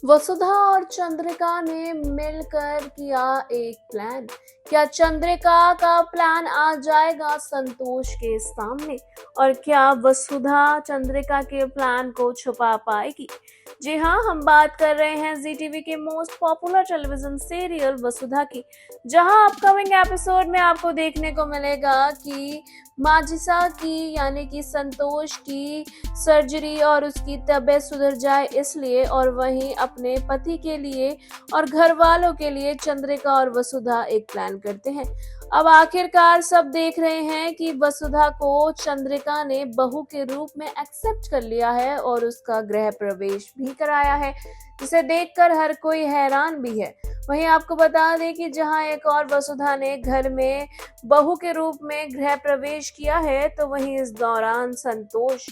वसुधा और चंद्रिका ने मिलकर किया एक प्लान। क्या चंद्रिका का प्लान आ जाएगा संतोष के सामने और क्या वसुधा चंद्रिका के प्लान को छुपा पाएगी? जी हाँ, हम बात कर रहे हैं जी टीवी के मोस्ट पॉपुलर टेलीविजन सीरियल वसुधा की, जहां अपकमिंग एपिसोड में आपको देखने को मिलेगा कि माजिसा की यानी कि संतोष की सर्जरी और उसकी तबीयत सुधर जाए इसलिए, और वहीं अपने पति के लिए और घर वालों के लिए चंद्रिका और वसुधा एक प्लान करते हैं। अब आखिरकार सब देख रहे हैं कि वसुधा को चंद्रिका ने बहू के रूप में एक्सेप्ट कर लिया है और उसका गृह प्रवेश भी कराया है, जिसे देखकर हर कोई हैरान भी है। वहीं आपको बता दें कि जहां एक और वसुधा ने घर में बहू के रूप में गृह प्रवेश किया है, तो वहीं इस दौरान संतोष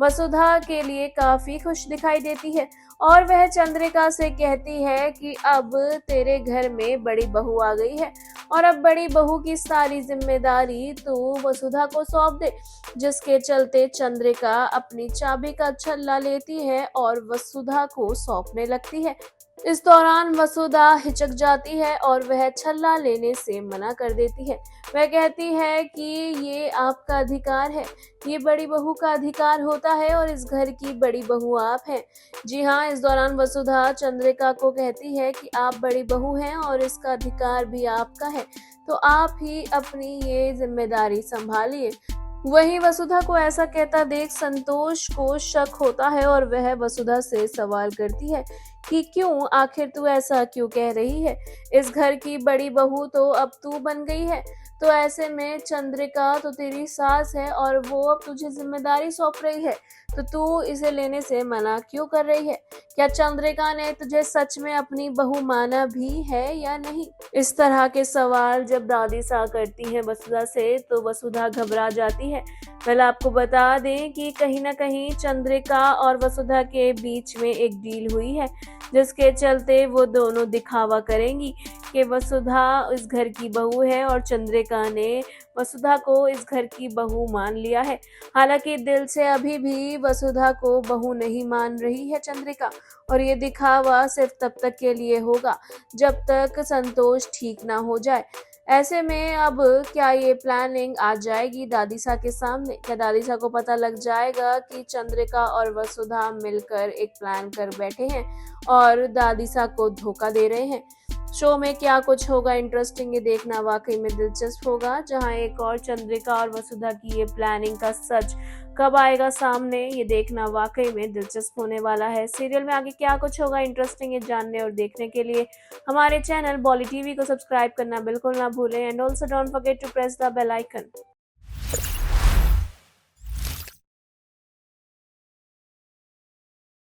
वसुधा के लिए काफी खुश दिखाई देती है और वह चंद्रिका से कहती है कि अब तेरे घर में बड़ी बहू आ गई है और अब बड़ी बहू की सारी जिम्मेदारी तू वसुधा को सौंप दे, जिसके चलते चंद्रिका अपनी चाबी का छल्ला लेती है और वसुधा को सौंपने लगती है। इस दौरान वसुधा हिचक जाती है और वह छल्ला लेने से मना कर देती है। वह कहती है कि ये आपका अधिकार है, ये बड़ी बहू का अधिकार होता है और इस घर की बड़ी बहू आप हैं। जी हाँ, इस दौरान वसुधा चंद्रिका को कहती है कि आप बड़ी बहू हैं और इसका अधिकार भी आपका है, तो आप ही अपनी ये जिम्मेदारी संभालिए। वहीं वसुधा को ऐसा कहता देख संतोष को शक होता है और वह वसुधा से सवाल करती है कि क्यों, आखिर तू ऐसा क्यों कह रही है? इस घर की बड़ी बहू तो अब तू बन गई है, तो ऐसे में चंद्रिका तो तेरी सास है और वो अब तुझे जिम्मेदारी सौंप रही है, तो तू इसे लेने से मना क्यों कर रही है? क्या चंद्रिका ने तुझे सच में अपनी बहू माना भी है या नहीं? इस तरह के सवाल जब दादी सा करती हैं वसुधा से, तो वसुधा घबरा जाती है। पहले आपको बता दें कि कहीं ना कहीं चंद्रिका और वसुधा के बीच में एक डील हुई है, जिसके चलते वो दोनों दिखावा करेंगी कि वसुधा इस घर की बहू है और चंद्रिका ने वसुधा को इस घर की बहू मान लिया है। हालांकि दिल से अभी भी वसुधा को बहू नहीं मान रही है चंद्रिका, और ये दिखावा सिर्फ तब तक के लिए होगा जब तक संतोष ठीक ना हो जाए। ऐसे में अब क्या ये प्लानिंग आ जाएगी दादीसा के सामने? क्या दादीसा को पता लग जाएगा कि चंद्रिका और वसुधा मिलकर एक प्लान कर बैठे हैं और दादीसा को धोखा दे रहे हैं? शो में क्या कुछ होगा इंटरेस्टिंग, ये देखना वाकई में दिलचस्प होगा। जहां एक और चंद्रिका और वसुधा की ये प्लानिंग का सच कब आएगा सामने, ये देखना वाकई में दिलचस्प होने वाला है। सीरियल में आगे क्या कुछ होगा इंटरेस्टिंग, ये जानने और देखने के लिए हमारे चैनल बॉली टीवी को सब्सक्राइब करना बिल्कुल ना भूलें and also don't forget to press the bell icon.